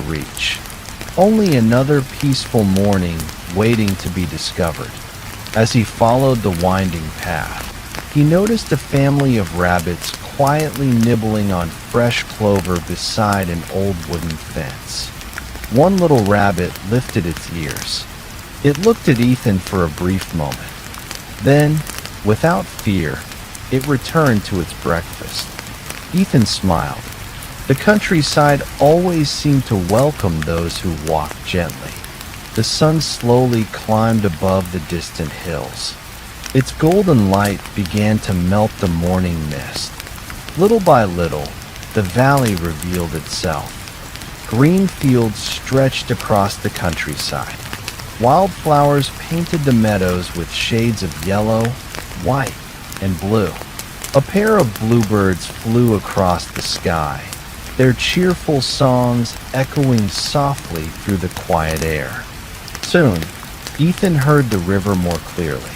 reach. Only another peaceful morning waiting to be discovered. As he followed the winding path, he noticed a family of rabbits quietly nibbling on fresh clover beside an old wooden fence. One little rabbit lifted its ears. It looked at Ethan for a brief moment. Then, without fear, it returned to its breakfast. Ethan smiled. The countryside always seemed to welcome those who walked gently. The sun slowly climbed above the distant hills. Its golden light began to melt the morning mist. Little by little, the valley revealed itself. Green fields stretched across the countryside. Wildflowers painted the meadows with shades of yellow, white, and blue. A pair of bluebirds flew across the sky, their cheerful songs echoing softly through the quiet air. Soon, Ethan heard the river more clearly.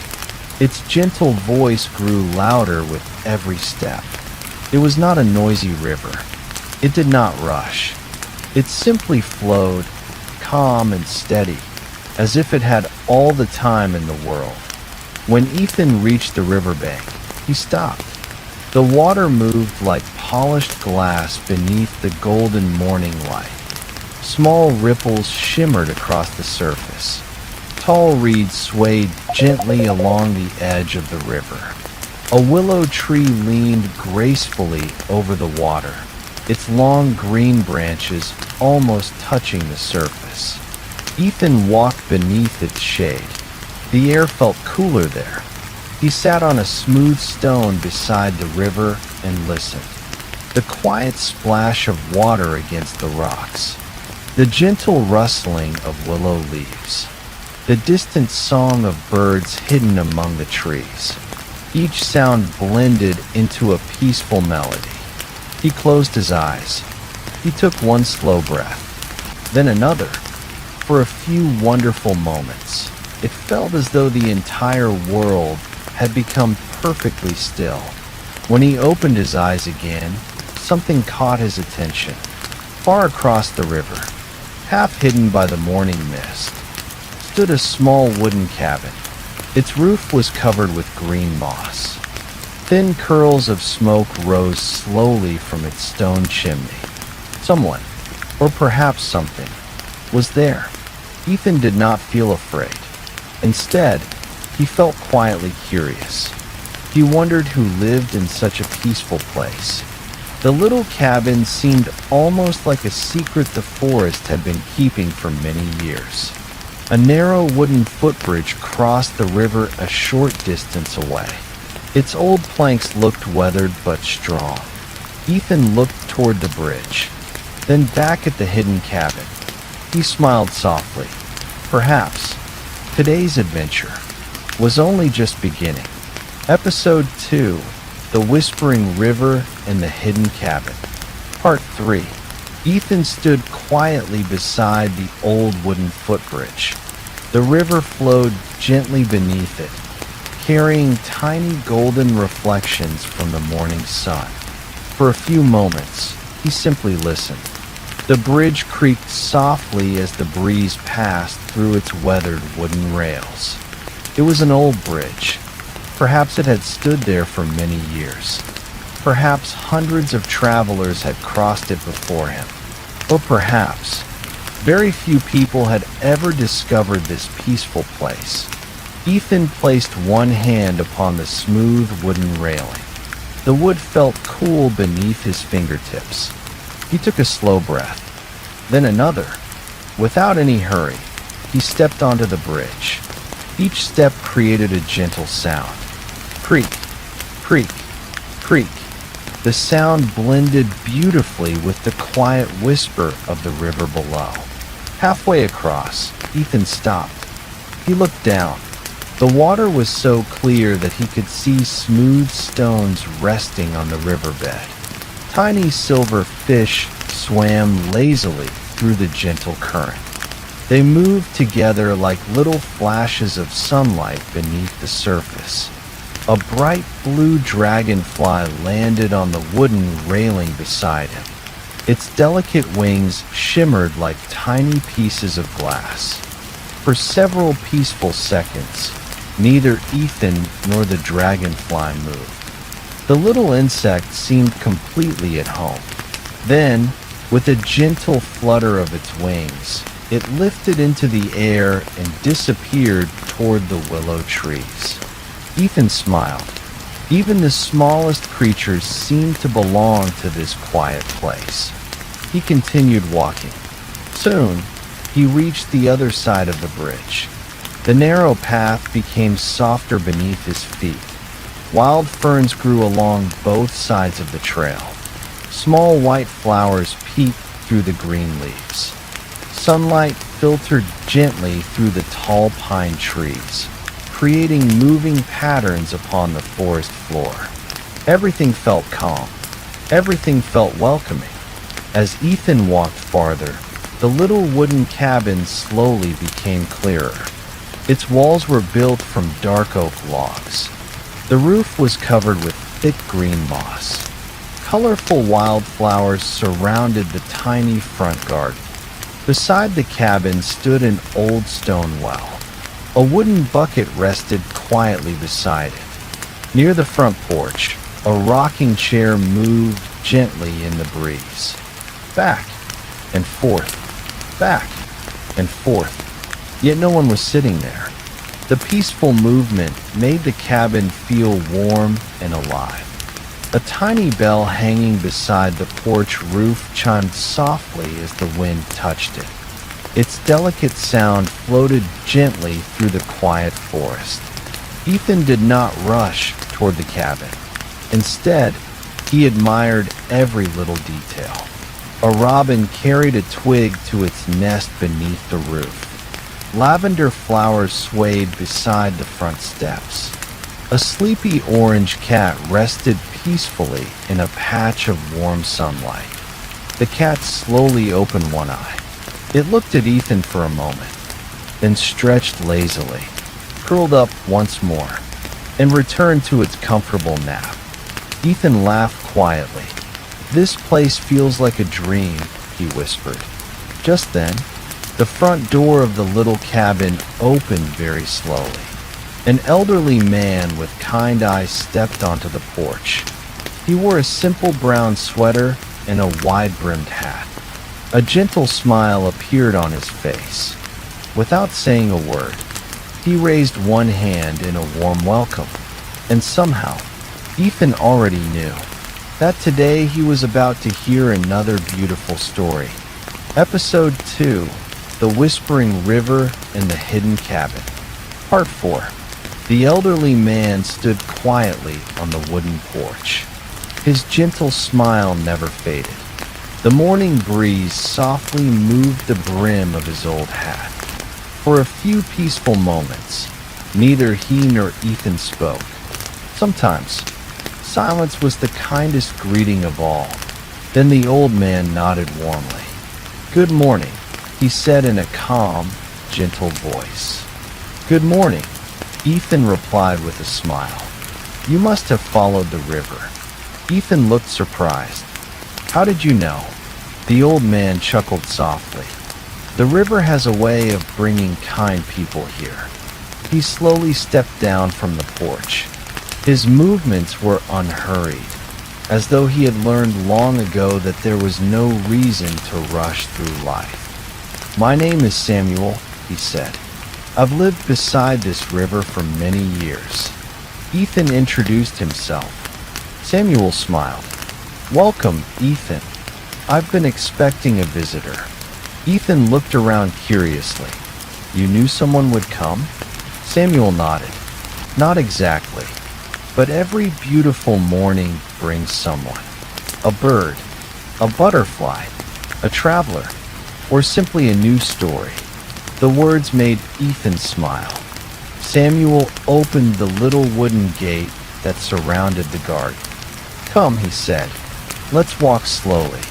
Its gentle voice grew louder with every step. It was not a noisy river. It did not rush. It simply flowed, calm and steady, as if it had all the time in the world. When Ethan reached the riverbank, he stopped. The water moved like polished glass beneath the golden morning light. Small ripples shimmered across the surface. Tall reeds swayed gently along the edge of the river. A willow tree leaned gracefully over the water, its long green branches almost touching the surface. Ethan walked beneath its shade. The air felt cooler there. He sat on a smooth stone beside the river and listened. The quiet splash of water against the rocks, the gentle rustling of willow leaves, the distant song of birds hidden among the trees. Each sound blended into a peaceful melody. He closed his eyes. He took one slow breath, then another. For a few wonderful moments, it felt as though the entire world had become perfectly still. When he opened his eyes again, something caught his attention. Far across the river, half hidden by the morning mist, stood a small wooden cabin. Its roof was covered with green moss. Thin curls of smoke rose slowly from its stone chimney. Someone, or perhaps something, was there. Ethan did not feel afraid. Instead, he felt quietly curious. He wondered who lived in such a peaceful place. The little cabin seemed almost like a secret the forest had been keeping for many years. A narrow wooden footbridge crossed the river a short distance away. Its old planks looked weathered but strong. Ethan looked toward the bridge, then back at the hidden cabin. He smiled softly. Perhaps today's adventure was only just beginning. Episode 2, The Whispering River and the Hidden Cabin. Part 3. Ethan stood quietly beside the old wooden footbridge. The river flowed gently beneath it, carrying tiny golden reflections from the morning sun. For a few moments, he simply listened. The bridge creaked softly as the breeze passed through its weathered wooden rails. It was an old bridge. Perhaps it had stood there for many years. Perhaps hundreds of travelers had crossed it before him. Or perhaps very few people had ever discovered this peaceful place. Ethan placed one hand upon the smooth wooden railing. The wood felt cool beneath his fingertips. He took a slow breath, then another. Without any hurry, he stepped onto the bridge. Each step created a gentle sound. Creak, creak, creak. The sound blended beautifully with the quiet whisper of the river below. Halfway across, Ethan stopped. He looked down. The water was so clear that he could see smooth stones resting on the riverbed. Tiny silver fish swam lazily through the gentle current. They moved together like little flashes of sunlight beneath the surface. A bright blue dragonfly landed on the wooden railing beside him. Its delicate wings shimmered like tiny pieces of glass. For several peaceful seconds, neither Ethan nor the dragonfly moved. The little insect seemed completely at home. Then, with a gentle flutter of its wings, it lifted into the air and disappeared toward the willow trees. Ethan smiled. Even the smallest creatures seemed to belong to this quiet place. He continued walking. Soon, he reached the other side of the bridge. The narrow path became softer beneath his feet. Wild ferns grew along both sides of the trail. Small white flowers peeked through the green leaves. Sunlight filtered gently through the tall pine trees, creating moving patterns upon the forest floor. Everything felt calm. Everything felt welcoming. As Ethan walked farther, the little wooden cabin slowly became clearer. Its walls were built from dark oak logs. The roof was covered with thick green moss. Colorful wildflowers surrounded the tiny front garden. Beside the cabin stood an old stone well. A wooden bucket rested quietly beside it. Near the front porch, a rocking chair moved gently in the breeze. Back and forth, back and forth. Yet no one was sitting there. The peaceful movement made the cabin feel warm and alive. A tiny bell hanging beside the porch roof chimed softly as the wind touched it. Its delicate sound floated gently through the quiet forest. Ethan did not rush toward the cabin. Instead, he admired every little detail. A robin carried a twig to its nest beneath the roof. Lavender flowers swayed beside the front steps. A sleepy orange cat rested peacefully in a patch of warm sunlight. The cat slowly opened one eye. It looked at Ethan for a moment, then stretched lazily, curled up once more, and returned to its comfortable nap. Ethan laughed quietly. "This place feels like a dream," he whispered. Just then, the front door of the little cabin opened very slowly. An elderly man with kind eyes stepped onto the porch. He wore a simple brown sweater and a wide-brimmed hat. A gentle smile appeared on his face. Without saying a word, he raised one hand in a warm welcome. And somehow, Ethan already knew that today he was about to hear another beautiful story. Episode 2, The Whispering River and the Hidden Cabin. Part 4. The elderly man stood quietly on the wooden porch. His gentle smile never faded. The morning breeze softly moved the brim of his old hat. For a few peaceful moments, neither he nor Ethan spoke. Sometimes, silence was the kindest greeting of all. Then the old man nodded warmly. "Good morning," he said in a calm, gentle voice. "Good morning," Ethan replied with a smile. "You must have followed the river." Ethan looked surprised. "How did you know?" The old man chuckled softly. "The river has a way of bringing kind people here." He slowly stepped down from the porch. His movements were unhurried, as though he had learned long ago that there was no reason to rush through life. "My name is Samuel," he said. "I've lived beside this river for many years." Ethan introduced himself. Samuel smiled. "Welcome, Ethan. I've been expecting a visitor." Ethan looked around curiously. "You knew someone would come?" Samuel nodded. "Not exactly, but every beautiful morning brings someone. A bird, a butterfly, a traveler, or simply a new story." The words made Ethan smile. Samuel opened the little wooden gate that surrounded the garden. "Come," he said. "Let's walk slowly."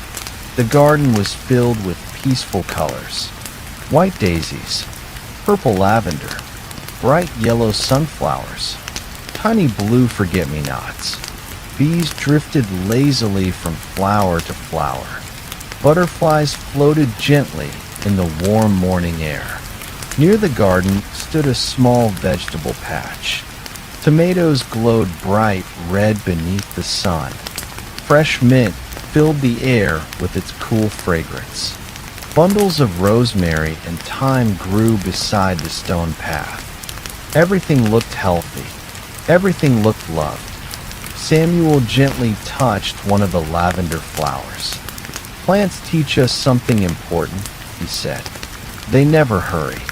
The garden was filled with peaceful colors. White daisies, purple lavender, bright yellow sunflowers, tiny blue forget-me-nots. Bees drifted lazily from flower to flower. Butterflies floated gently in the warm morning air. Near the garden stood a small vegetable patch. Tomatoes glowed bright red beneath the sun. Fresh mint filled the air with its cool fragrance. Bundles of rosemary and thyme grew beside the stone path. Everything looked healthy. Everything looked loved. Samuel gently touched one of the lavender flowers. "Plants teach us something important," he said. "They never hurry.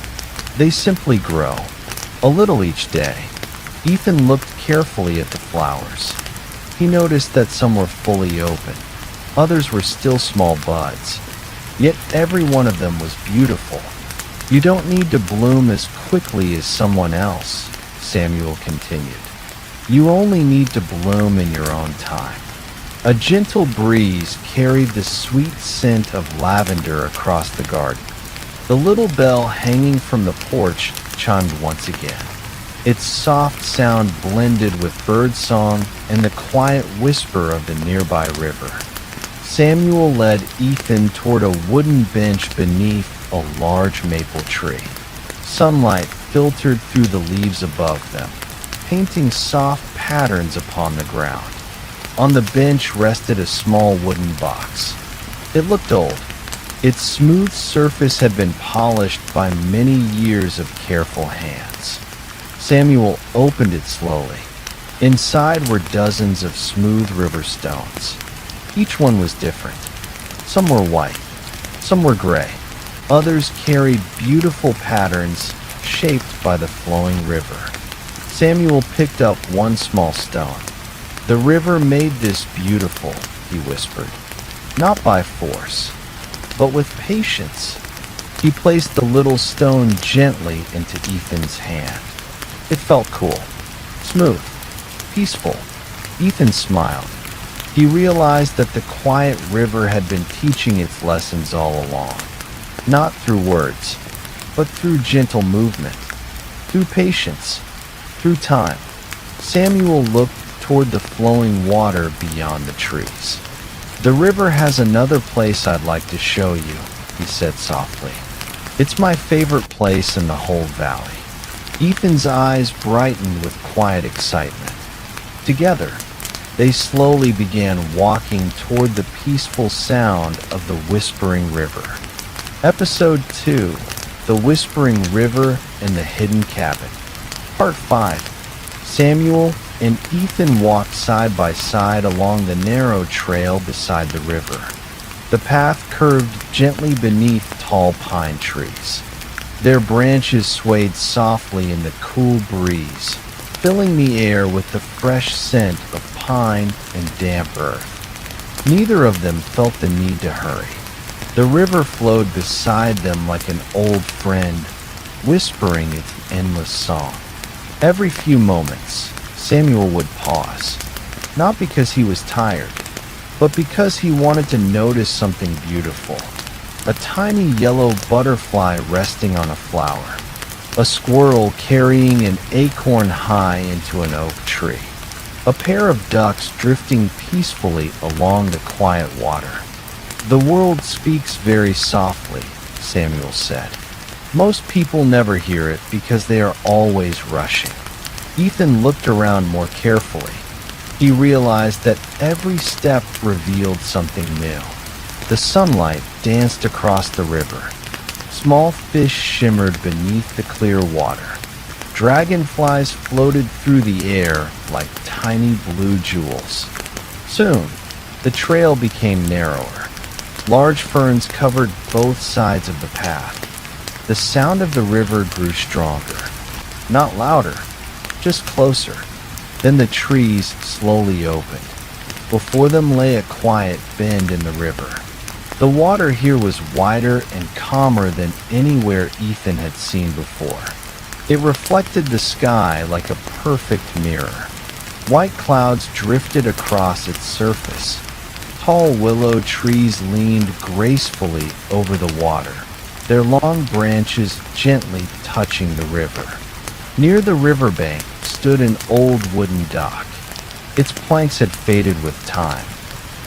They simply grow, a little each day." Ethan looked carefully at the flowers. He noticed that some were fully open. Others were still small buds. Yet every one of them was beautiful. "You don't need to bloom as quickly as someone else," Samuel continued. "You only need to bloom in your own time." A gentle breeze carried the sweet scent of lavender across the garden. The little bell hanging from the porch chimed once again. Its soft sound blended with birdsong and the quiet whisper of the nearby river. Samuel led Ethan toward a wooden bench beneath a large maple tree. Sunlight filtered through the leaves above them, painting soft patterns upon the ground. On the bench rested a small wooden box. It looked old. Its smooth surface had been polished by many years of careful hands. Samuel opened it slowly. Inside were dozens of smooth river stones. Each one was different. Some were white, some were gray. Others carried beautiful patterns shaped by the flowing river. Samuel picked up one small stone. "The river made this beautiful," he whispered. "Not by force, but with patience." He placed the little stone gently into Ethan's hand. It felt cool, smooth, peaceful. Ethan smiled. He realized that the quiet river had been teaching its lessons all along, not through words, but through gentle movement, through patience, through time. Samuel looked toward the flowing water beyond the trees. "The river has another place I'd like to show you," he said softly. "It's my favorite place in the whole valley." Ethan's eyes brightened with quiet excitement. Together, they slowly began walking toward the peaceful sound of the Whispering River. Episode 2, The Whispering River and the Hidden Cabin. Part 5. Samuel and Ethan walked side by side along the narrow trail beside the river. The path curved gently beneath tall pine trees. Their branches swayed softly in the cool breeze, filling the air with the fresh scent of pine and damp earth. Neither of them felt the need to hurry. The river flowed beside them like an old friend, whispering its endless song. Every few moments, Samuel would pause, not because he was tired, but because he wanted to notice something beautiful. A tiny yellow butterfly resting on a flower. A squirrel carrying an acorn high into an oak tree. A pair of ducks drifting peacefully along the quiet water. "The world speaks very softly," Samuel said. "Most people never hear it because they are always rushing." Ethan looked around more carefully. He realized that every step revealed something new. The sunlight danced across the river. Small fish shimmered beneath the clear water. Dragonflies floated through the air like tiny blue jewels. Soon, the trail became narrower. Large ferns covered both sides of the path. The sound of the river grew stronger. Not louder, just closer. Then the trees slowly opened. Before them lay a quiet bend in the river. The water here was wider and calmer than anywhere Ethan had seen before. It reflected the sky like a perfect mirror. White clouds drifted across its surface. Tall willow trees leaned gracefully over the water, their long branches gently touching the river. Near the riverbank stood an old wooden dock. Its planks had faded with time.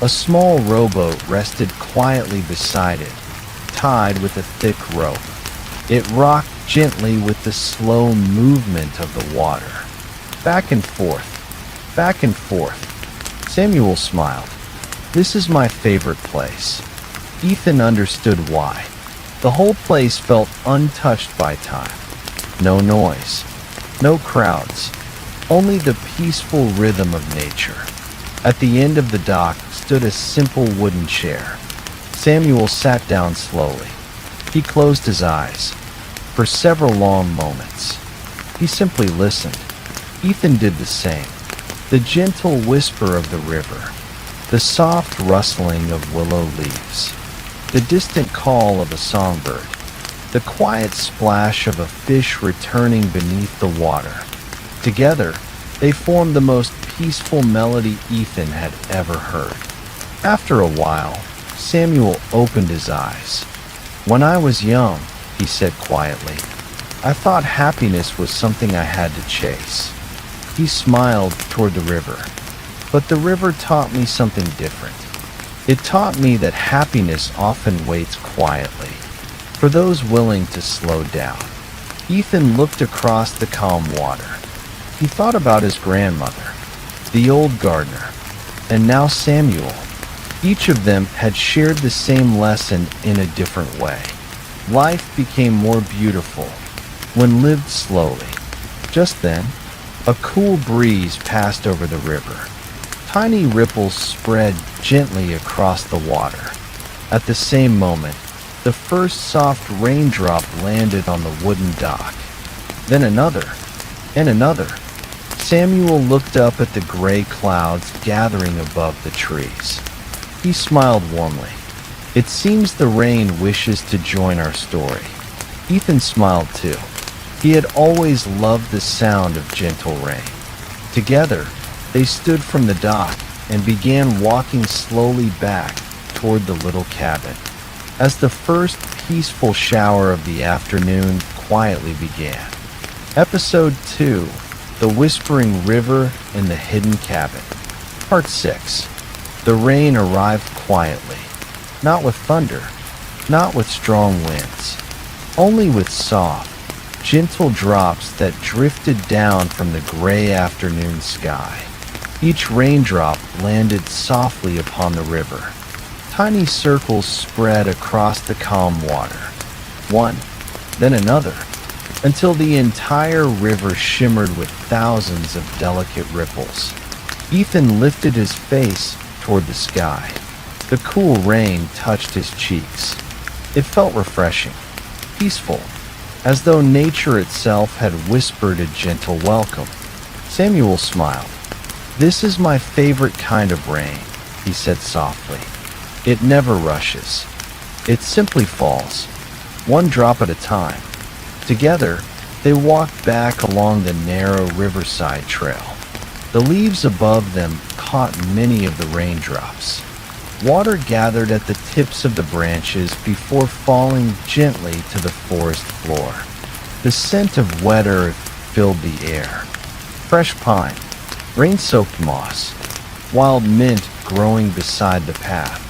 A small rowboat rested quietly beside it, tied with a thick rope. It rocked gently with the slow movement of the water. Back and forth, back and forth. Samuel smiled. This is my favorite place. Ethan understood why. The whole place felt untouched by time. No noise, no crowds, only the peaceful rhythm of nature. At the end of the dock stood a simple wooden chair. Samuel sat down slowly. He closed his eyes. For several long moments, he simply listened. Ethan did the same. The gentle whisper of the river, the soft rustling of willow leaves, the distant call of a songbird, the quiet splash of a fish returning beneath the water. Together, they formed the most peaceful melody Ethan had ever heard. After a while, Samuel opened his eyes. "When I was young," he said quietly, "I thought happiness was something I had to chase." He smiled toward the river, but the river taught me something different. It taught me that happiness often waits quietly, for those willing to slow down. Ethan looked across the calm water. He thought about his grandmother, the old gardener, and now Samuel. Each of them had shared the same lesson in a different way. Life became more beautiful when lived slowly. Just then, a cool breeze passed over the river. Tiny ripples spread gently across the water. At the same moment, the first soft raindrop landed on the wooden dock. Then another, and another. Samuel looked up at the gray clouds gathering above the trees. He smiled warmly. "It seems the rain wishes to join our story." Ethan smiled too. He had always loved the sound of gentle rain. Together, they stood from the dock and began walking slowly back toward the little cabin. As the first peaceful shower of the afternoon quietly began. Episode 2, The Whispering River and the Hidden Cabin. Part 6. The rain arrived quietly, not with thunder, not with strong winds, only with soft, gentle drops that drifted down from the gray afternoon sky. Each raindrop landed softly upon the river. Tiny circles spread across the calm water, one, then another, until the entire river shimmered with thousands of delicate ripples. Ethan lifted his face toward the sky. The cool rain touched his cheeks. It felt refreshing, peaceful, as though nature itself had whispered a gentle welcome. Samuel smiled. "This is my favorite kind of rain," he said softly. "It never rushes. It simply falls, one drop at a time." Together, they walked back along the narrow riverside trail. The leaves above them caught many of the raindrops. Water gathered at the tips of the branches before falling gently to the forest floor. The scent of wet earth filled the air. Fresh pine, rain-soaked moss, wild mint growing beside the path.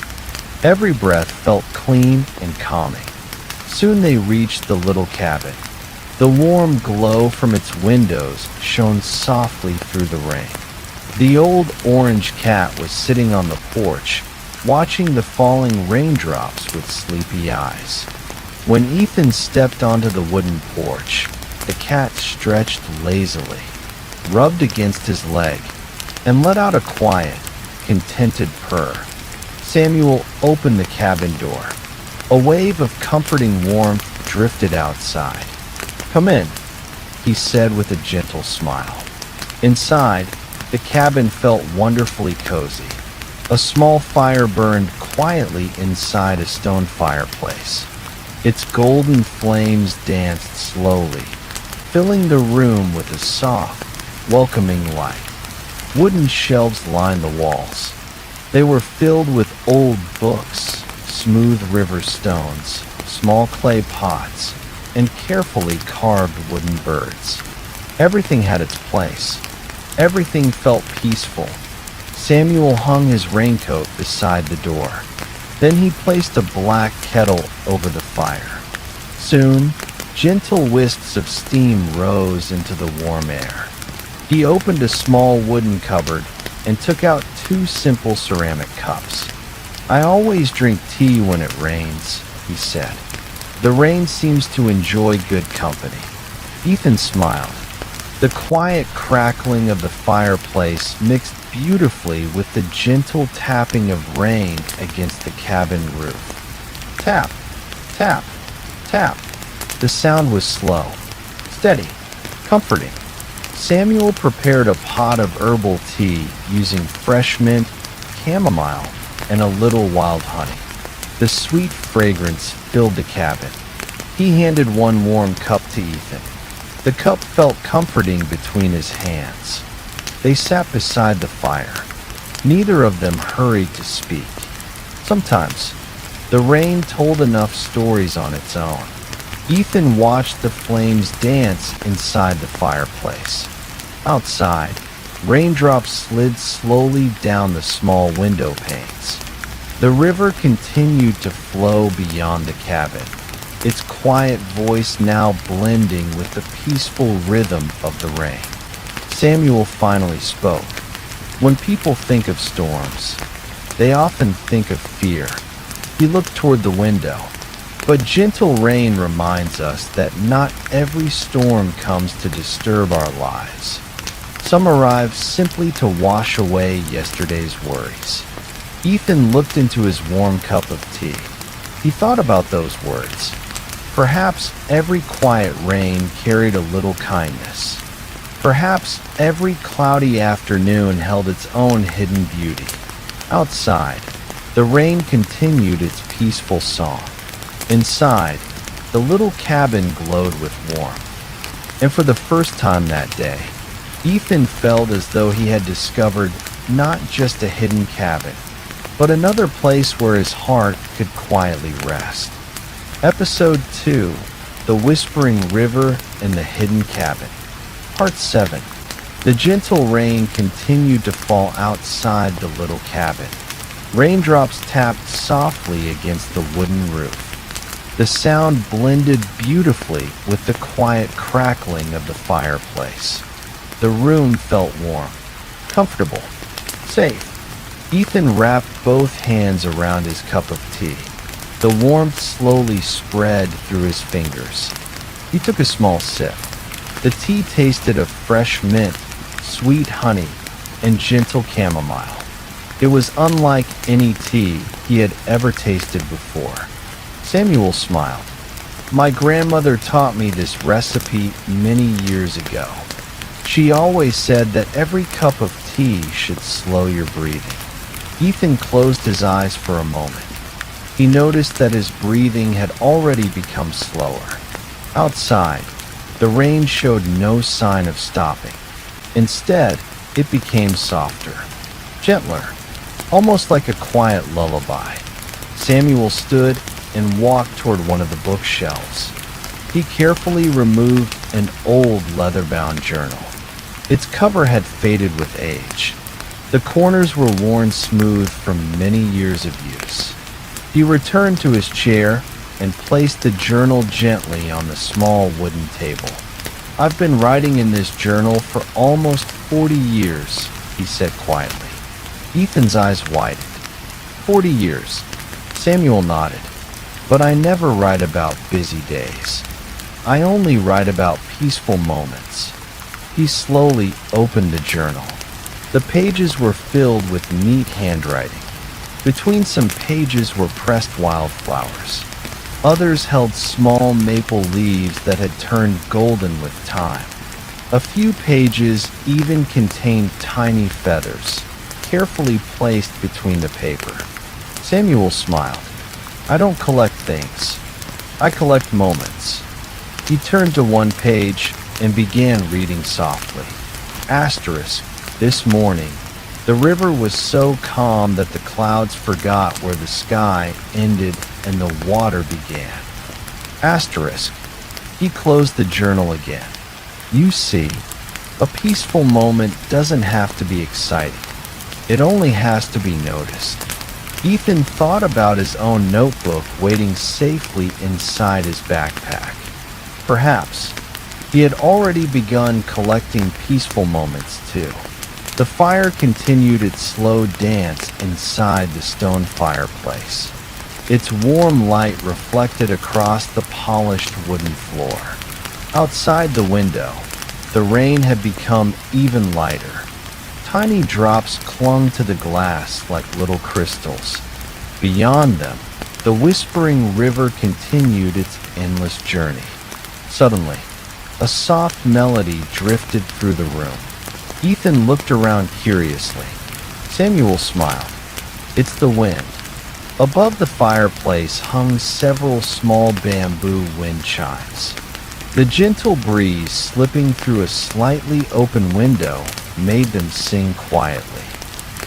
Every breath felt clean and calming. Soon they reached the little cabin. The warm glow from its windows shone softly through the rain. The old orange cat was sitting on the porch, watching the falling raindrops with sleepy eyes. When Ethan stepped onto the wooden porch, the cat stretched lazily, rubbed against his leg, and let out a quiet, contented purr. Samuel opened the cabin door. A wave of comforting warmth drifted outside. "Come in," he said with a gentle smile. Inside, the cabin felt wonderfully cozy. A small fire burned quietly inside a stone fireplace. Its golden flames danced slowly, filling the room with a soft, welcoming light. Wooden shelves lined the walls. They were filled with old books, smooth river stones, small clay pots, and carefully carved wooden birds. Everything had its place. Everything felt peaceful. Samuel hung his raincoat beside the door. Then he placed a black kettle over the fire. Soon, gentle wisps of steam rose into the warm air. He opened a small wooden cupboard and took out two simple ceramic cups. "I always drink tea when it rains," he said. "The rain seems to enjoy good company." Ethan smiled. The quiet crackling of the fireplace mixed beautifully with the gentle tapping of rain against the cabin roof. Tap, tap, tap. The sound was slow, steady, comforting. Samuel prepared a pot of herbal tea using fresh mint, chamomile, and a little wild honey. The sweet fragrance filled the cabin. He handed one warm cup to Ethan. The cup felt comforting between his hands. They sat beside the fire. Neither of them hurried to speak. Sometimes, the rain told enough stories on its own. Ethan watched the flames dance inside the fireplace. Outside, raindrops slid slowly down the small window panes. The river continued to flow beyond the cabin, its quiet voice now blending with the peaceful rhythm of the rain. Samuel finally spoke. When people think of storms, they often think of fear. He looked toward the window. But gentle rain reminds us that not every storm comes to disturb our lives. Some arrive simply to wash away yesterday's worries. Ethan looked into his warm cup of tea. He thought about those words. Perhaps every quiet rain carried a little kindness. Perhaps every cloudy afternoon held its own hidden beauty. Outside, the rain continued its peaceful song. Inside, the little cabin glowed with warmth. And for the first time that day, Ethan felt as though he had discovered not just a hidden cabin, but another place where his heart could quietly rest. Episode 2, The Whispering River and the Hidden Cabin. Part 7. The gentle rain continued to fall outside the little cabin. Raindrops tapped softly against the wooden roof. The sound blended beautifully with the quiet crackling of the fireplace. The room felt warm, comfortable, safe. Ethan wrapped both hands around his cup of tea. The warmth slowly spread through his fingers. He took a small sip. The tea tasted of fresh mint, sweet honey, and gentle chamomile. It was unlike any tea he had ever tasted before. Samuel smiled. "My grandmother taught me this recipe many years ago. She always said that every cup of tea should slow your breathing." Ethan closed his eyes for a moment. He noticed that his breathing had already become slower. Outside, the rain showed no sign of stopping. Instead, it became softer, gentler, almost like a quiet lullaby. Samuel stood and walked toward one of the bookshelves. He carefully removed an old leather-bound journal. Its cover had faded with age. The corners were worn smooth from many years of use. He returned to his chair and placed the journal gently on the small wooden table. "I've been writing in this journal for almost 40 years, he said quietly. Ethan's eyes widened. 40 years. Samuel nodded. "But I never write about busy days. I only write about peaceful moments." He slowly opened the journal. The pages were filled with neat handwriting. Between some pages were pressed wildflowers. Others held small maple leaves that had turned golden with time. A few pages even contained tiny feathers, carefully placed between the paper. Samuel smiled. "I don't collect things. I collect moments." He turned to one page and began reading softly. Asterisk, this morning, the river was so calm that the clouds forgot where the sky ended and the water began. Asterisk. He closed the journal again. You see, a peaceful moment doesn't have to be exciting. It only has to be noticed. Ethan thought about his own notebook waiting safely inside his backpack. Perhaps he had already begun collecting peaceful moments too. The fire continued its slow dance inside the stone fireplace. Its warm light reflected across the polished wooden floor. Outside the window, the rain had become even lighter. Tiny drops clung to the glass like little crystals. Beyond them, the whispering river continued its endless journey. Suddenly, a soft melody drifted through the room. Ethan looked around curiously. Samuel smiled. It's the wind. Above the fireplace hung several small bamboo wind chimes. The gentle breeze slipping through a slightly open window made them sing quietly.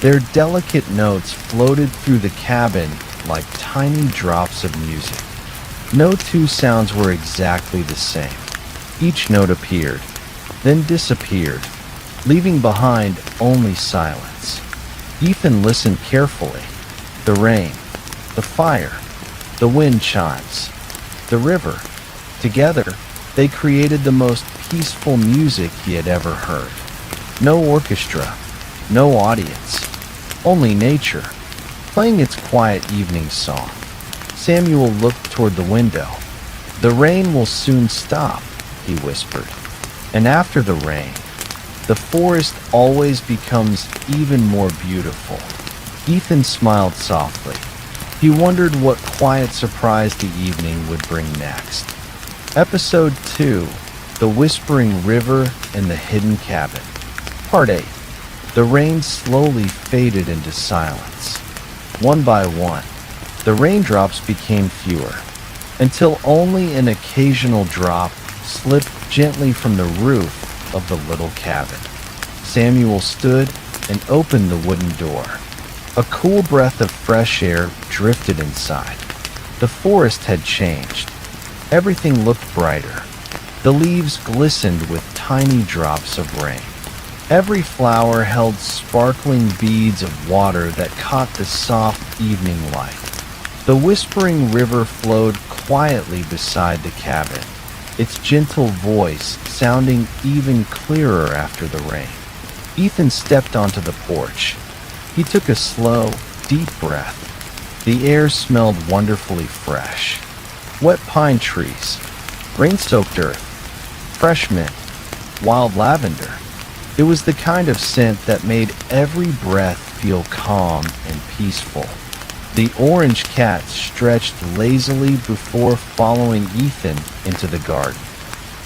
Their delicate notes floated through the cabin like tiny drops of music. No two sounds were exactly the same. Each note appeared, then disappeared, leaving behind only silence. Ethan listened carefully. The rain, the fire, the wind chimes, the river. Together, they created the most peaceful music he had ever heard. No orchestra, no audience, only nature, playing its quiet evening song. Samuel looked toward the window. The rain will soon stop, he whispered. And after the rain, the forest always becomes even more beautiful. Ethan smiled softly. He wondered what quiet surprise the evening would bring next. Episode 2, The Whispering River and the Hidden Cabin. Part 8. The rain slowly faded into silence. One by one, the raindrops became fewer, until only an occasional drop slipped gently from the roof of the little cabin. Samuel stood and opened the wooden door. A cool breath of fresh air drifted inside. The forest had changed. Everything looked brighter. The leaves glistened with tiny drops of rain. Every flower held sparkling beads of water that caught the soft evening light. The whispering river flowed quietly beside the cabin, its gentle voice sounding even clearer after the rain. Ethan stepped onto the porch. He took a slow, deep breath. The air smelled wonderfully fresh. Wet pine trees, rain-soaked earth, fresh mint, wild lavender. It was the kind of scent that made every breath feel calm and peaceful. The orange cat stretched lazily before following Ethan into the garden.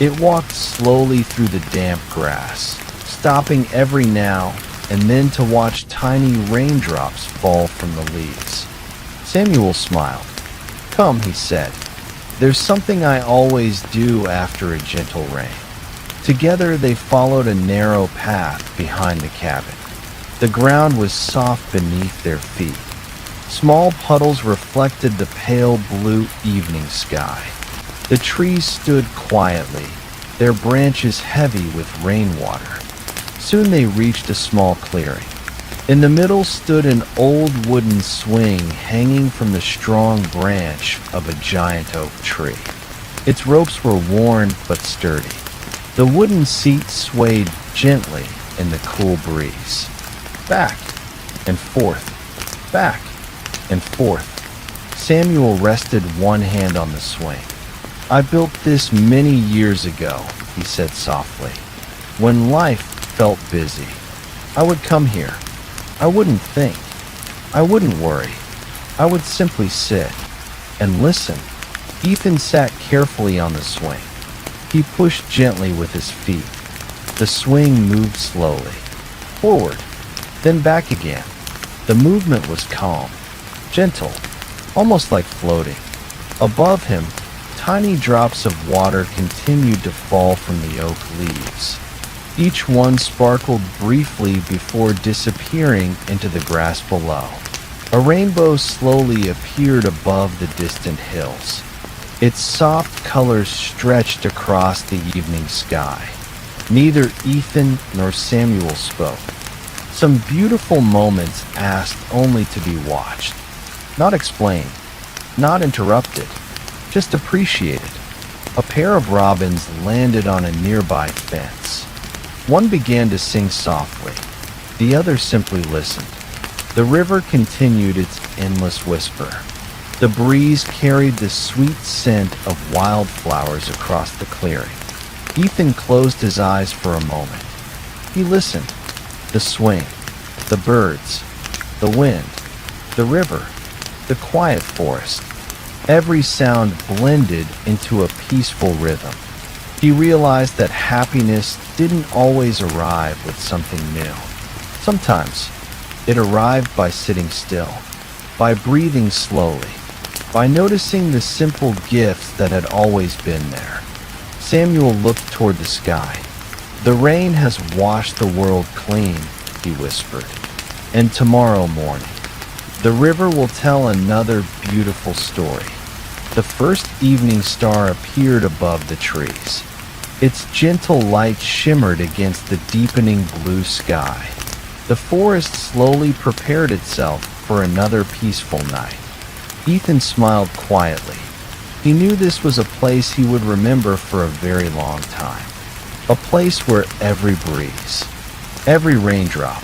It walked slowly through the damp grass, stopping every now and then to watch tiny raindrops fall from the leaves. Samuel smiled. "Come," he said. "There's something I always do after a gentle rain." Together they followed a narrow path behind the cabin. The ground was soft beneath their feet. Small puddles reflected the pale blue evening sky. The trees stood quietly, their branches heavy with rainwater. Soon they reached a small clearing. In the middle stood an old wooden swing hanging from the strong branch of a giant oak tree. Its ropes were worn but sturdy. The wooden seat swayed gently in the cool breeze. Back and forth, back and forth. Samuel rested one hand on the swing. "I built this many years ago," he said softly. "When life felt busy, I would come here. I wouldn't think. I wouldn't worry. I would simply sit and listen." Ethan sat carefully on the swing. He pushed gently with his feet. The swing moved slowly, forward, then back again. The movement was calm, gentle, almost like floating. Above him, tiny drops of water continued to fall from the oak leaves. Each one sparkled briefly before disappearing into the grass below. A rainbow slowly appeared above the distant hills. Its soft colors stretched across the evening sky. Neither Ethan nor Samuel spoke. Some beautiful moments asked only to be watched, not explained, not interrupted, just appreciated. A pair of robins landed on a nearby fence. One began to sing softly. The other simply listened. The river continued its endless whisper. The breeze carried the sweet scent of wildflowers across the clearing. Ethan closed his eyes for a moment. He listened. The swing, the birds, the wind, the river, the quiet forest. Every sound blended into a peaceful rhythm. He realized that happiness didn't always arrive with something new. Sometimes it arrived by sitting still, by breathing slowly, by noticing the simple gifts that had always been there. Samuel looked toward the sky. "The rain has washed the world clean," he whispered. "And tomorrow morning, the river will tell another beautiful story." The first evening star appeared above the trees. Its gentle light shimmered against the deepening blue sky. The forest slowly prepared itself for another peaceful night. Ethan smiled quietly. He knew this was a place he would remember for a very long time. A place where every breeze, every raindrop,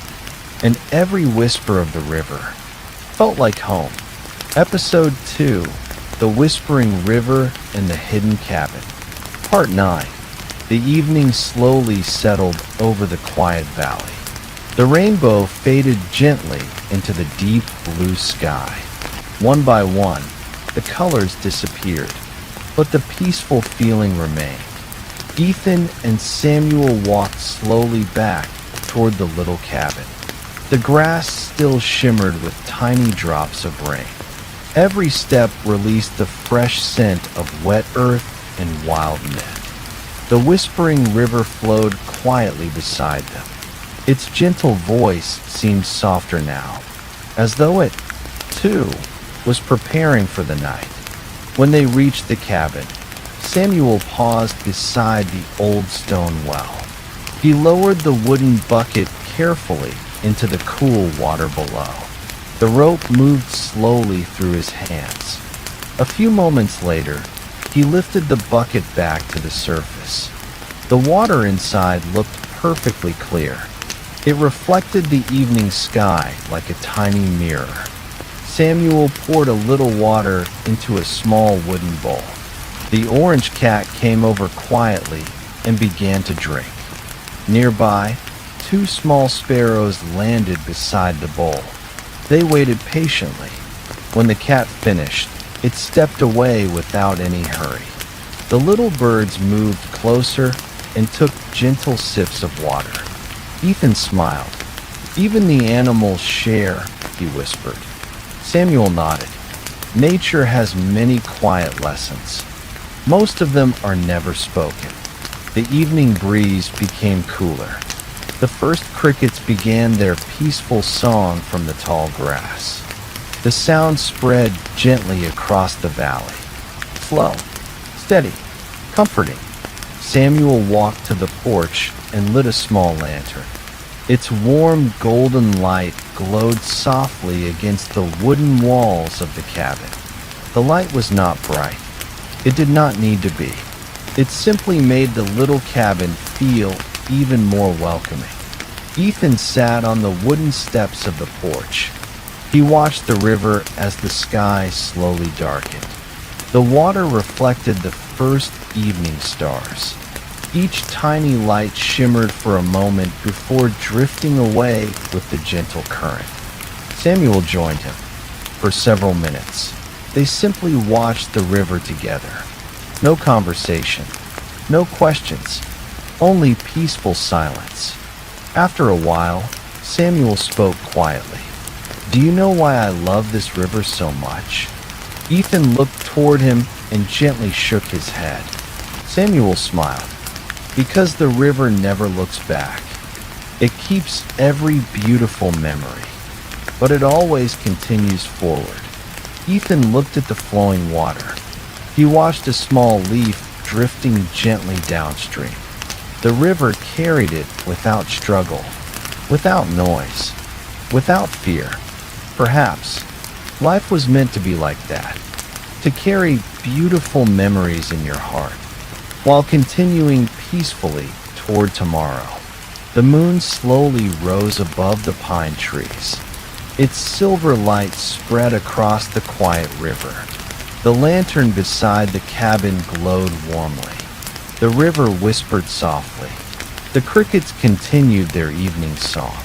and every whisper of the river felt like home. Episode 2, The Whispering River and the Hidden Cabin. Part 9. The evening slowly settled over the quiet valley. The rainbow faded gently into the deep blue sky. One by one, the colors disappeared, but the peaceful feeling remained. Ethan and Samuel walked slowly back toward the little cabin. The grass still shimmered with tiny drops of rain. Every step released the fresh scent of wet earth and wild mint. The whispering river flowed quietly beside them. Its gentle voice seemed softer now, as though it, too, was preparing for the night. When they reached the cabin, Samuel paused beside the old stone well. He lowered the wooden bucket carefully into the cool water below. The rope moved slowly through his hands. A few moments later, he lifted the bucket back to the surface. The water inside looked perfectly clear. It reflected the evening sky like a tiny mirror. Samuel poured a little water into a small wooden bowl. The orange cat came over quietly and began to drink. Nearby, 2 small sparrows landed beside the bowl. They waited patiently. When the cat finished, it stepped away without any hurry. The little birds moved closer and took gentle sips of water. Ethan smiled. "Even the animals share," he whispered. Samuel nodded. "Nature has many quiet lessons. Most of them are never spoken." The evening breeze became cooler. The first crickets began their peaceful song from the tall grass. The sound spread gently across the valley. Slow, steady, comforting. Samuel walked to the porch and lit a small lantern. Its warm golden light glowed softly against the wooden walls of the cabin. The light was not bright. It did not need to be. It simply made the little cabin feel even more welcoming. Ethan sat on the wooden steps of the porch. He watched the river as the sky slowly darkened. The water reflected the first evening stars. Each tiny light shimmered for a moment before drifting away with the gentle current. Samuel joined him. For several minutes, they simply watched the river together. No conversation, no questions, only peaceful silence. After a while, Samuel spoke quietly. "Do you know why I love this river so much?" Ethan looked toward him and gently shook his head. Samuel smiled. "Because the river never looks back. It keeps every beautiful memory, but it always continues forward." Ethan looked at the flowing water. He watched a small leaf drifting gently downstream. The river carried it without struggle. without noise, without fear. Perhaps life was meant to be like that, to carry beautiful memories in your heart, while continuing peacefully toward tomorrow. The moon slowly rose above the pine trees. Its silver light spread across the quiet river. The lantern beside the cabin glowed warmly. The river whispered softly. The crickets continued their evening song.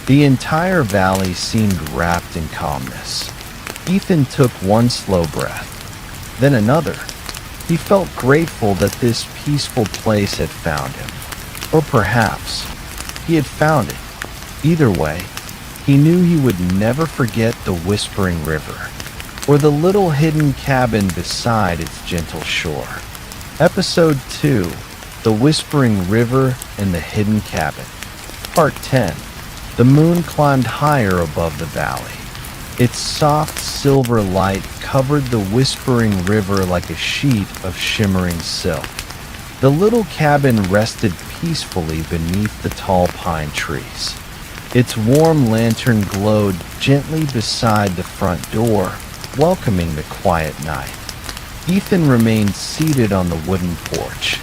The entire valley seemed wrapped in calmness. Ethan took one slow breath, then another. He felt grateful that this peaceful place had found him. Or perhaps he had found it. Either way, he knew he would never forget the whispering river, or the little hidden cabin beside its gentle shore. Episode 2, The Whispering River and the Hidden Cabin. Part 10. The moon climbed higher above the valley. Its soft silver light covered the whispering river like a sheet of shimmering silk. The little cabin rested peacefully beneath the tall pine trees. Its warm lantern glowed gently beside the front door, welcoming the quiet night. Ethan remained seated on the wooden porch.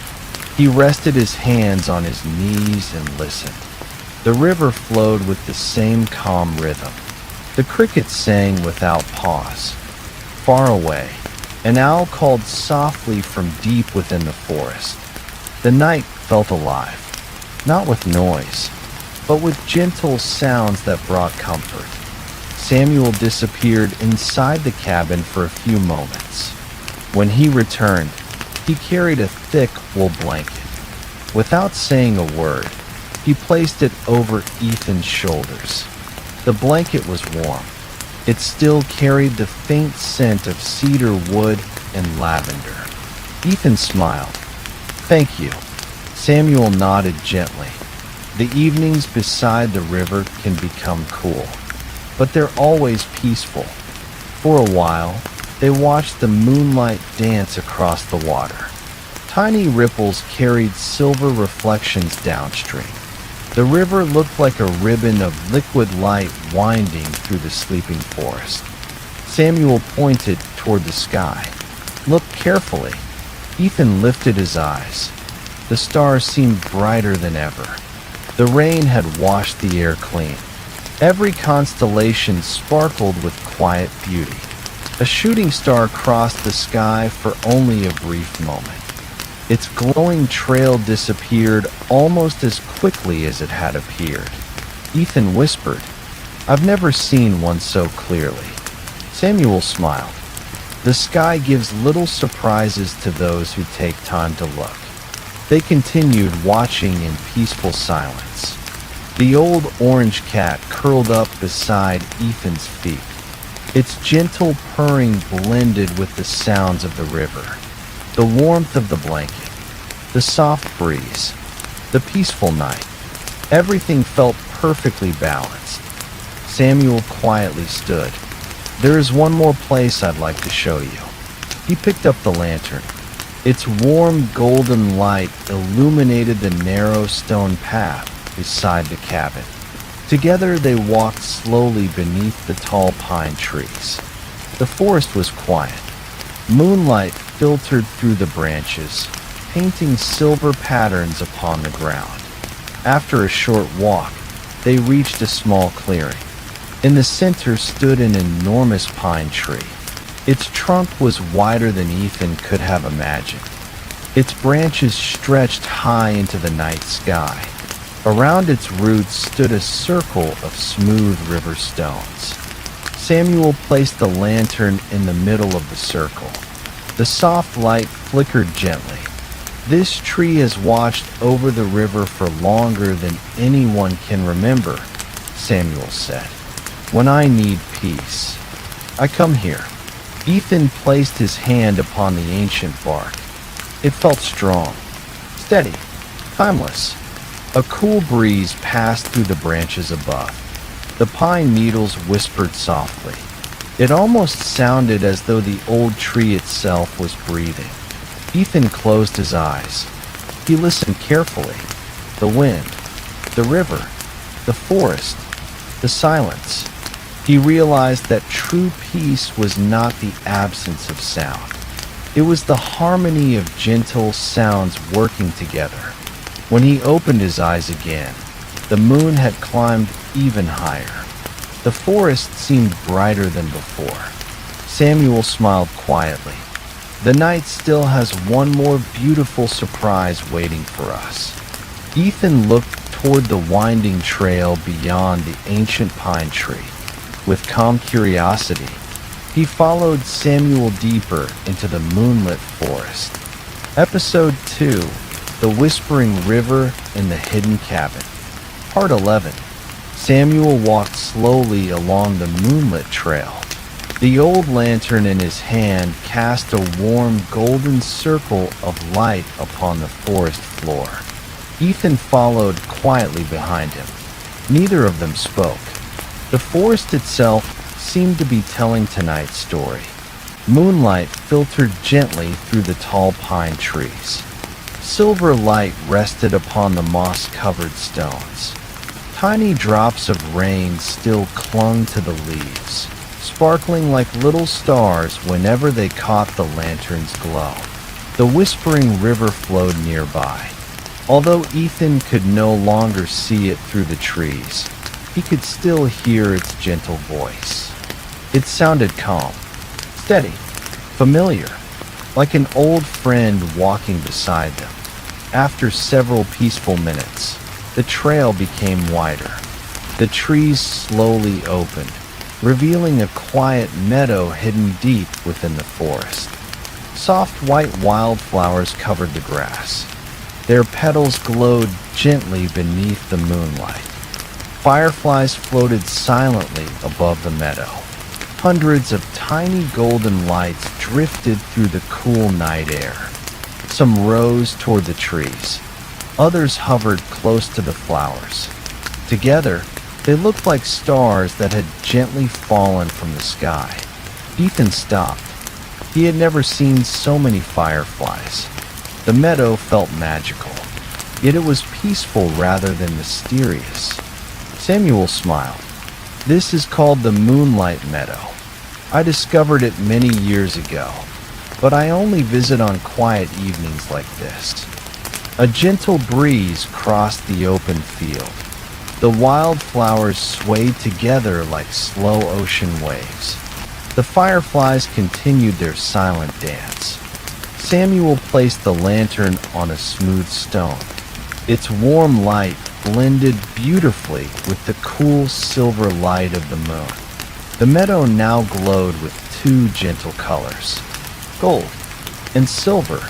He rested his hands on his knees and listened. The river flowed with the same calm rhythm. The crickets sang without pause. Far away, an owl called softly from deep within the forest. The night felt alive, not with noise, but with gentle sounds that brought comfort. Samuel disappeared inside the cabin for a few moments. When he returned, he carried a thick wool blanket. Without saying a word, he placed it over Ethan's shoulders. The blanket was warm. It still carried the faint scent of cedar wood and lavender. Ethan smiled. "Thank you." Samuel nodded gently. The evenings beside the river can become cool, but they're always peaceful. For a while, they watched the moonlight dance across the water. Tiny ripples carried silver reflections downstream. The river looked like a ribbon of liquid light winding through the sleeping forest. Samuel pointed toward the sky. "Look carefully." Ethan lifted his eyes. The stars seemed brighter than ever. The rain had washed the air clean. Every constellation sparkled with quiet beauty. A shooting star crossed the sky for only a brief moment. Its glowing trail disappeared almost as quickly as it had appeared. Ethan whispered, "I've never seen one so clearly." Samuel smiled. The sky gives little surprises to those who take time to look. They continued watching in peaceful silence. The old orange cat curled up beside Ethan's feet. Its gentle purring blended with the sounds of the river, the warmth of the blanket, the soft breeze, the peaceful night. Everything felt perfectly balanced. Samuel quietly stood. "There is one more place I'd like to show you." He picked up the lantern. Its warm golden light illuminated the narrow stone path beside the cabin. Together they walked slowly beneath the tall pine trees. The forest was quiet. Moonlight filtered through the branches, painting silver patterns upon the ground. After a short walk, they reached a small clearing. In the center stood an enormous pine tree. Its trunk was wider than Ethan could have imagined. Its branches stretched high into the night sky. Around its roots stood a circle of smooth river stones. Samuel placed the lantern in the middle of the circle. The soft light flickered gently. "This tree has watched over the river for longer than anyone can remember," Samuel said. "When I need peace, I come here." Ethan placed his hand upon the ancient bark. It felt strong, steady, timeless. A cool breeze passed through the branches above. The pine needles whispered softly. It almost sounded as though the old tree itself was breathing. Ethan closed his eyes. He listened carefully. The wind, the river, the forest, the silence. He realized that true peace was not the absence of sound. It was the harmony of gentle sounds working together. When he opened his eyes again, the moon had climbed even higher. The forest seemed brighter than before. Samuel smiled quietly. The night still has one more beautiful surprise waiting for us. Ethan looked toward the winding trail beyond the ancient pine tree. With calm curiosity, he followed Samuel deeper into the moonlit forest. Episode 2, The Whispering River and the Hidden Cabin. Part 11. Samuel walked slowly along the moonlit trail. The old lantern in his hand cast a warm golden circle of light upon the forest floor. Ethan followed quietly behind him. Neither of them spoke. The forest itself seemed to be telling tonight's story. Moonlight filtered gently through the tall pine trees. Silver light rested upon the moss-covered stones. Tiny drops of rain still clung to the leaves, sparkling like little stars whenever they caught the lantern's glow. The whispering river flowed nearby. Although Ethan could no longer see it through the trees, he could still hear its gentle voice. It sounded calm, steady, familiar, like an old friend walking beside them. After several peaceful minutes, the trail became wider. The trees slowly opened, revealing a quiet meadow hidden deep within the forest. Soft white wildflowers covered the grass. Their petals glowed gently beneath the moonlight. Fireflies floated silently above the meadow. Hundreds of tiny golden lights drifted through the cool night air. Some rose toward the trees. Others hovered close to the flowers. Together, they looked like stars that had gently fallen from the sky. Ethan stopped. He had never seen so many fireflies. The meadow felt magical, yet it was peaceful rather than mysterious. Samuel smiled. This is called the Moonlight Meadow. I discovered it many years ago, but I only visit on quiet evenings like this. A gentle breeze crossed the open field. The wildflowers swayed together like slow ocean waves. The fireflies continued their silent dance. Samuel placed the lantern on a smooth stone. Its warm light blended beautifully with the cool silver light of the moon. The meadow now glowed with two gentle colors, gold and silver.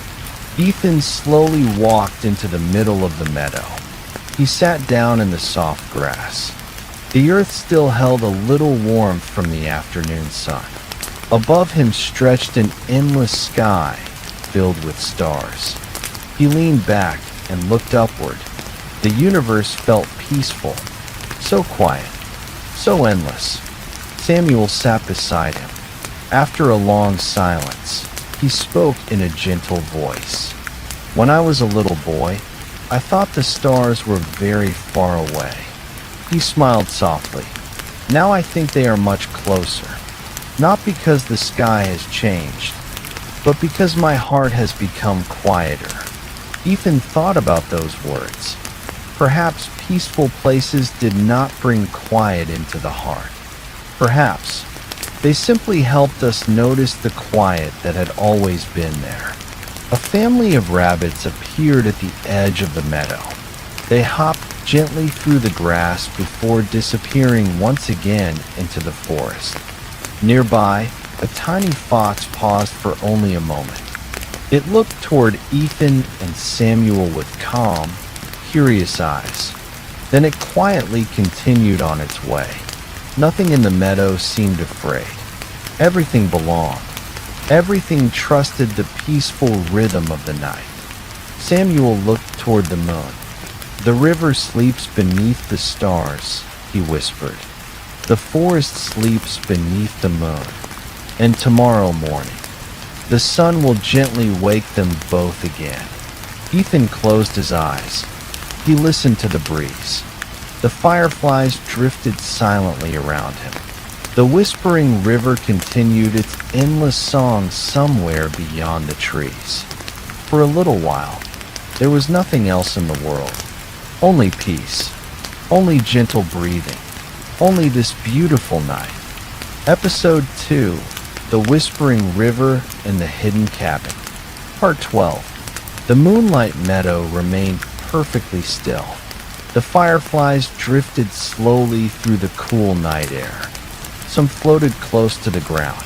Ethan slowly walked into the middle of the meadow. He sat down in the soft grass. The earth still held a little warmth from the afternoon sun. Above him stretched an endless sky filled with stars. He leaned back and looked upward. The universe felt peaceful, so quiet, so endless. Samuel sat beside him. After a long silence, he spoke in a gentle voice. When I was a little boy, I thought the stars were very far away. He smiled softly. Now I think they are much closer. Not because the sky has changed, but because my heart has become quieter. Ethan thought about those words. Perhaps peaceful places did not bring quiet into the heart. Perhaps they simply helped us notice the quiet that had always been there. A family of rabbits appeared at the edge of the meadow. They hopped gently through the grass before disappearing once again into the forest. Nearby, a tiny fox paused for only a moment. It looked toward Ethan and Samuel with calm, curious eyes. Then it quietly continued on its way. Nothing in the meadow seemed afraid. Everything belonged. Everything trusted the peaceful rhythm of the night. Samuel looked toward the moon. The river sleeps beneath the stars, he whispered. The forest sleeps beneath the moon. And tomorrow morning, the sun will gently wake them both again. Ethan closed his eyes. He listened to the breeze. The fireflies drifted silently around him. The whispering river continued its endless song somewhere beyond the trees. For a little while, there was nothing else in the world. Only peace. Only gentle breathing. Only this beautiful night. Episode 2, The Whispering River and the Hidden Cabin. Part 12. The moonlight meadow remained perfectly still. The fireflies drifted slowly through the cool night air. Some floated close to the ground.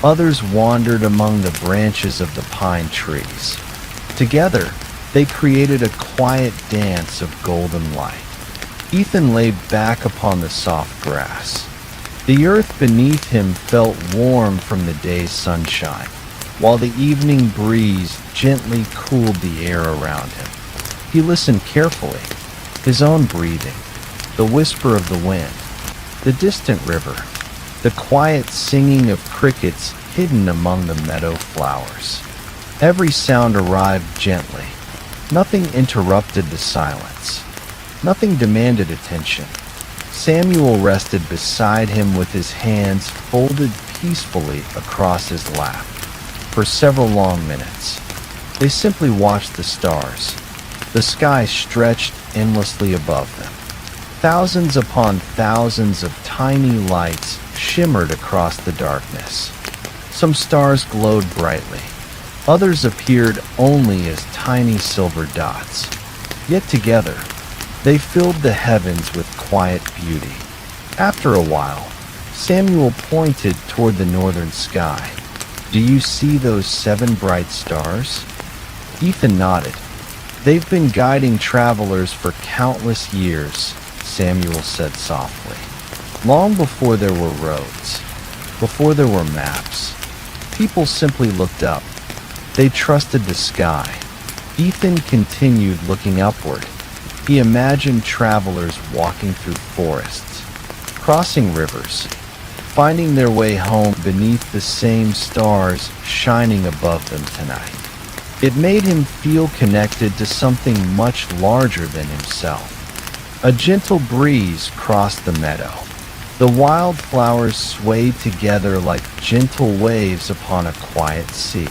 Others wandered among the branches of the pine trees. Together, they created a quiet dance of golden light. Ethan lay back upon the soft grass. The earth beneath him felt warm from the day's sunshine, while the evening breeze gently cooled the air around him. He listened carefully. His own breathing, the whisper of the wind, the distant river, the quiet singing of crickets hidden among the meadow flowers. Every sound arrived gently. Nothing interrupted the silence. Nothing demanded attention. Samuel rested beside him with his hands folded peacefully across his lap. For several long minutes, they simply watched the stars. The sky stretched endlessly above them. Thousands upon thousands of tiny lights shimmered across the darkness. Some stars glowed brightly. Others appeared only as tiny silver dots. Yet together, they filled the heavens with quiet beauty. After a while, Samuel pointed toward the northern sky. "Do you see those 7 bright stars?" Ethan nodded. "They've been guiding travelers for countless years," Samuel said softly. "Long before there were roads, before there were maps, people simply looked up. They trusted the sky." Ethan continued looking upward. He imagined travelers walking through forests, crossing rivers, finding their way home beneath the same stars shining above them tonight. It made him feel connected to something much larger than himself. A gentle breeze crossed the meadow. The wildflowers swayed together like gentle waves upon a quiet sea.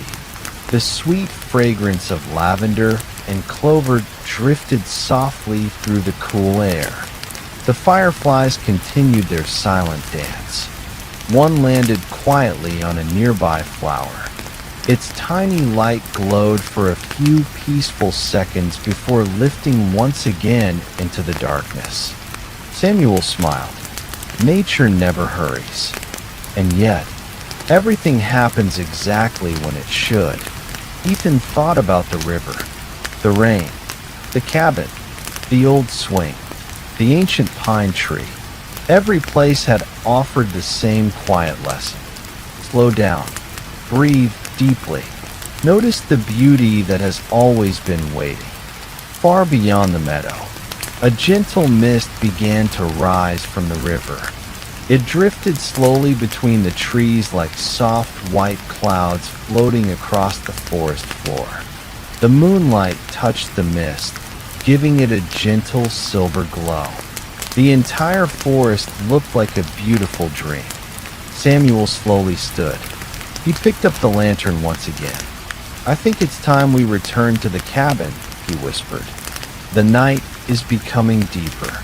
The sweet fragrance of lavender and clover drifted softly through the cool air. The fireflies continued their silent dance. One landed quietly on a nearby flower. Its tiny light glowed for a few peaceful seconds before lifting once again into the darkness. Samuel smiled. Nature never hurries. And yet, everything happens exactly when it should. Ethan thought about the river, the rain, the cabin, the old swing, the ancient pine tree. Every place had offered the same quiet lesson. Slow down. Breathe deeply. Notice the beauty that has always been waiting. Far beyond the meadow, a gentle mist began to rise from the river. It drifted slowly between the trees like soft white clouds floating across the forest floor. The moonlight touched the mist, giving it a gentle silver glow. The entire forest looked like a beautiful dream. Samuel slowly stood. He picked up the lantern once again. "I think it's time we return to the cabin," he whispered. "The night is becoming deeper."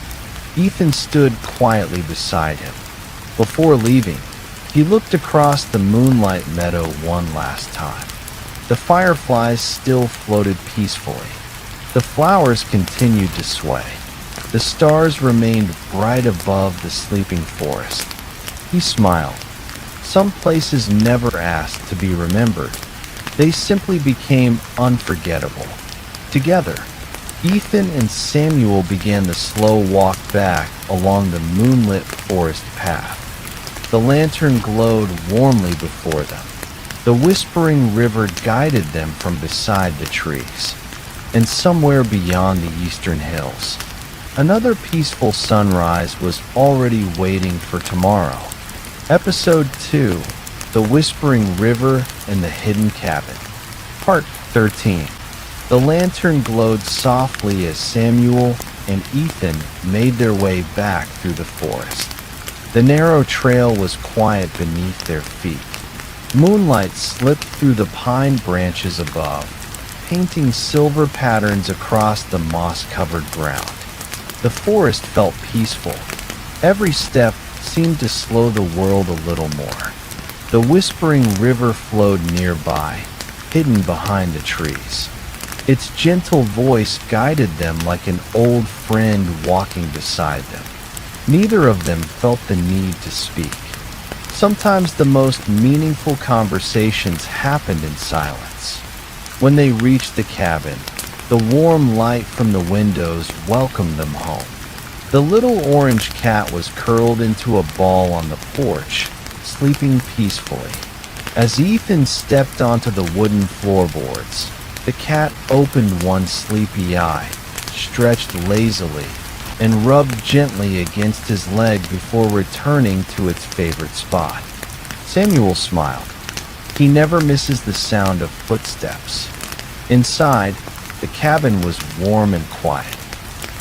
Ethan stood quietly beside him. Before leaving, he looked across the moonlight meadow one last time. The fireflies still floated peacefully. The flowers continued to sway. The stars remained bright above the sleeping forest. He smiled. Some places never asked to be remembered. They simply became unforgettable. Together, Ethan and Samuel began the slow walk back along the moonlit forest path. The lantern glowed warmly before them. The whispering river guided them from beside the trees. And somewhere beyond the eastern hills, another peaceful sunrise was already waiting for tomorrow. Episode 2, The Whispering River and the Hidden Cabin. Part 13. The lantern glowed softly as Samuel, and Ethan made their way back through the forest. The narrow trail was quiet beneath their feet. Moonlight slipped through the pine branches above, painting silver patterns across the moss-covered ground. The forest felt peaceful. Every step seemed to slow the world a little more. The whispering river flowed nearby, hidden behind the trees. Its gentle voice guided them like an old friend walking beside them. Neither of them felt the need to speak. Sometimes the most meaningful conversations happened in silence. When they reached the cabin, the warm light from the windows welcomed them home. The little orange cat was curled into a ball on the porch, sleeping peacefully. As Ethan stepped onto the wooden floorboards, the cat opened one sleepy eye, stretched lazily, and rubbed gently against his leg before returning to its favorite spot. Samuel smiled. He never misses the sound of footsteps. Inside, the cabin was warm and quiet.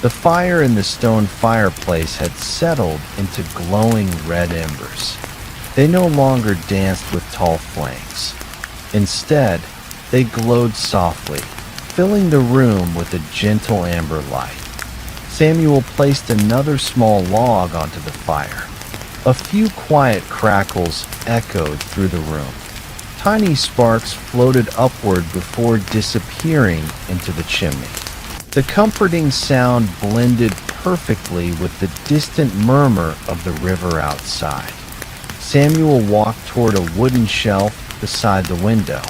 The fire in the stone fireplace had settled into glowing red embers. They no longer danced with tall flames. Instead, they glowed softly, filling the room with a gentle amber light. Samuel placed another small log onto the fire. A few quiet crackles echoed through the room. Tiny sparks floated upward before disappearing into the chimney. The comforting sound blended perfectly with the distant murmur of the river outside. Samuel walked toward a wooden shelf beside the window.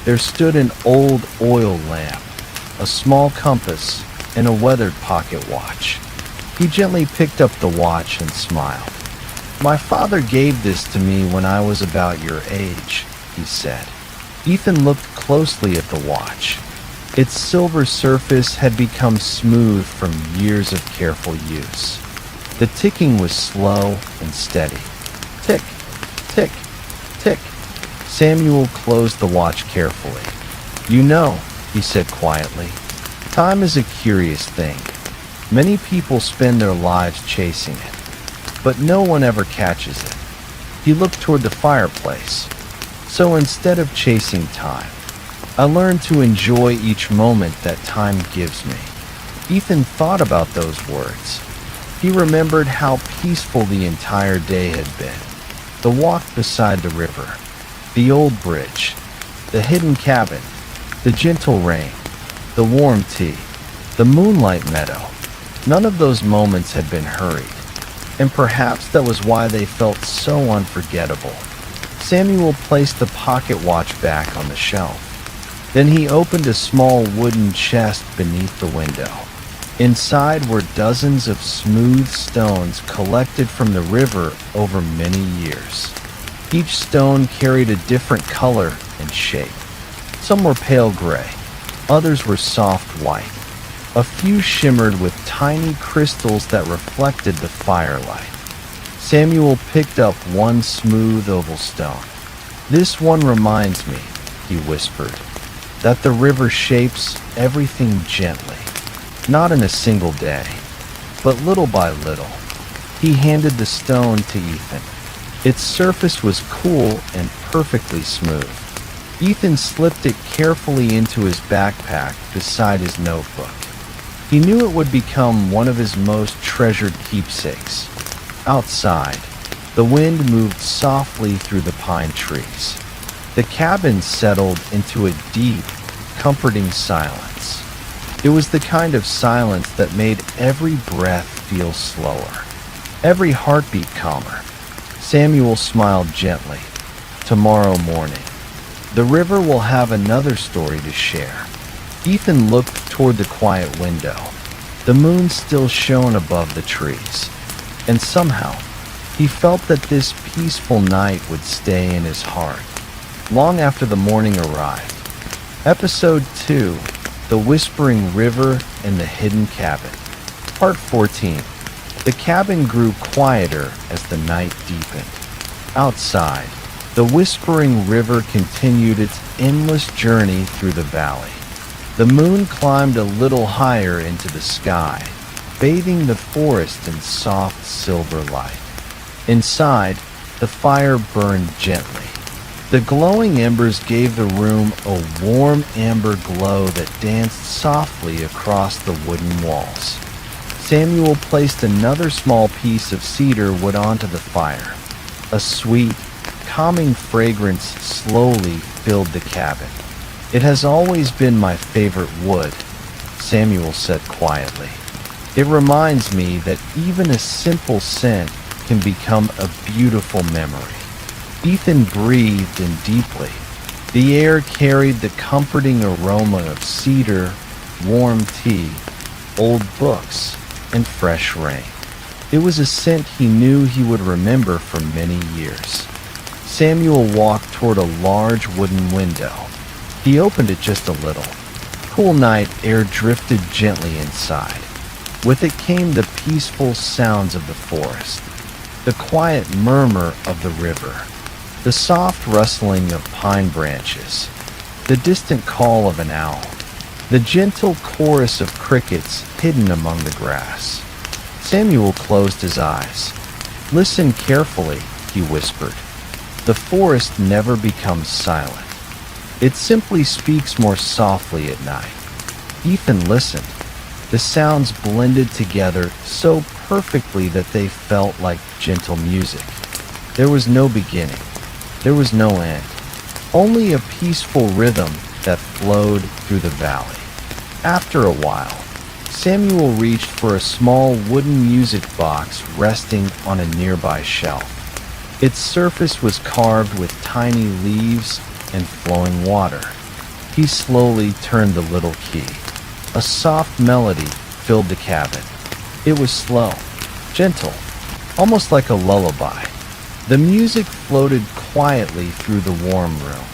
There stood an old oil lamp, a small compass, and a weathered pocket watch. He gently picked up the watch and smiled. "My father gave this to me when I was about your age," he said. Ethan looked closely at the watch. Its silver surface had become smooth from years of careful use. The ticking was slow and steady. Tick, tick, tick. Samuel closed the watch carefully. "You know," he said quietly, "time is a curious thing. Many people spend their lives chasing it, but no one ever catches it." He looked toward the fireplace. "So instead of chasing time, I learned to enjoy each moment that time gives me." Ethan thought about those words. He remembered how peaceful the entire day had been. The walk beside the river, the old bridge, the hidden cabin, the gentle rain, the warm tea, the moonlight meadow. None of those moments had been hurried, and perhaps that was why they felt so unforgettable. Samuel placed the pocket watch back on the shelf. Then he opened a small wooden chest beneath the window. Inside were dozens of smooth stones collected from the river over many years. Each stone carried a different color and shape. Some were pale gray, others were soft white. A few shimmered with tiny crystals that reflected the firelight. Samuel picked up one smooth oval stone. "This one reminds me," he whispered, "that the river shapes everything gently, not in a single day, but little by little." He handed the stone to Ethan. Its surface was cool and perfectly smooth. Ethan slipped it carefully into his backpack beside his notebook. He knew it would become one of his most treasured keepsakes. Outside, the wind moved softly through the pine trees. The cabin settled into a deep, comforting silence. It was the kind of silence that made every breath feel slower, every heartbeat calmer. Samuel smiled gently. Tomorrow morning, the river will have another story to share. Ethan looked toward the quiet window. The moon still shone above the trees, and somehow he felt that this peaceful night would stay in his heart long after the morning arrived. Episode 2, The Whispering River and the Hidden Cabin. Part 14. The cabin grew quieter as the night deepened. Outside, the whispering river continued its endless journey through the valley. The moon climbed a little higher into the sky, bathing the forest in soft silver light. Inside, the fire burned gently. The glowing embers gave the room a warm amber glow that danced softly across the wooden walls. Samuel placed another small piece of cedar wood onto the fire. A sweet, calming fragrance slowly filled the cabin. "It has always been my favorite wood," Samuel said quietly. "It reminds me that even a simple scent can become a beautiful memory." Ethan breathed in deeply. The air carried the comforting aroma of cedar, warm tea, old books, and fresh rain. It was a scent he knew he would remember for many years. Samuel walked toward a large wooden window. He opened it just a little. Cool night air drifted gently inside. With it came the peaceful sounds of the forest, the quiet murmur of the river, the soft rustling of pine branches, the distant call of an owl, the gentle chorus of crickets hidden among the grass. Samuel closed his eyes. "Listen carefully," he whispered. "The forest never becomes silent. It simply speaks more softly at night." Ethan listened. The sounds blended together so perfectly that they felt like gentle music. There was no beginning. There was no end. Only a peaceful rhythm that flowed through the valley. After a while, Samuel reached for a small wooden music box resting on a nearby shelf. Its surface was carved with tiny leaves and flowing water. He slowly turned the little key. A soft melody filled the cabin. It was slow, gentle, almost like a lullaby. The music floated quietly through the warm room,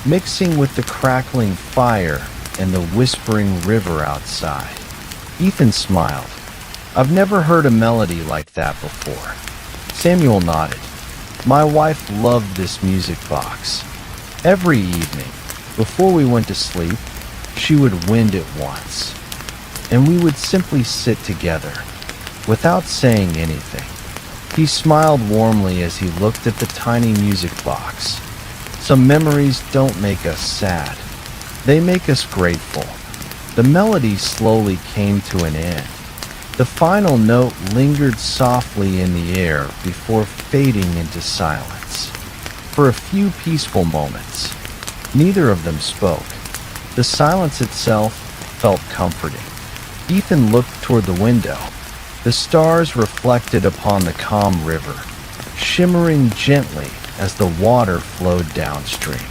mixing with the crackling fire and the whispering river outside. Ethan smiled. "I've never heard a melody like that before." Samuel nodded. "My wife loved this music box. Every evening, before we went to sleep, she would wind it once, and we would simply sit together, without saying anything." He smiled warmly as he looked at the tiny music box. "Some memories don't make us sad. They make us grateful." The melody slowly came to an end. The final note lingered softly in the air before fading into silence. For a few peaceful moments, neither of them spoke. The silence itself felt comforting. Ethan looked toward the window. The stars reflected upon the calm river, shimmering gently as the water flowed downstream.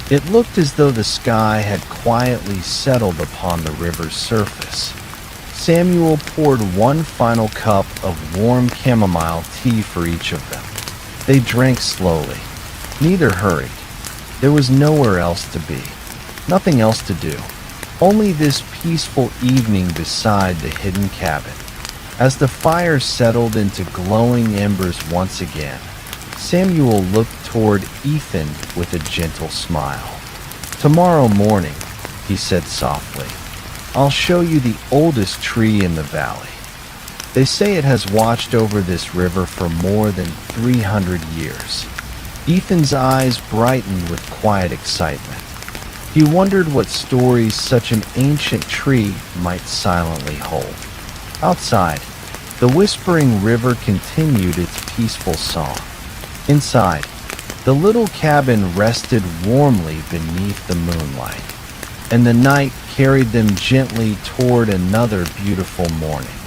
It looked as though the sky had quietly settled upon the river's surface. Samuel poured one final cup of warm chamomile tea for each of them. They drank slowly. Neither hurried. There was nowhere else to be, nothing else to do. Only this peaceful evening beside the hidden cabin. As the fire settled into glowing embers once again, Samuel looked toward Ethan with a gentle smile. "Tomorrow morning," he said softly, "I'll show you the oldest tree in the valley. They say it has watched over this river for more than 300 years. Ethan's eyes brightened with quiet excitement. He wondered what stories such an ancient tree might silently hold. Outside, the whispering river continued its peaceful song. Inside, the little cabin rested warmly beneath the moonlight, and the night carried them gently toward another beautiful morning.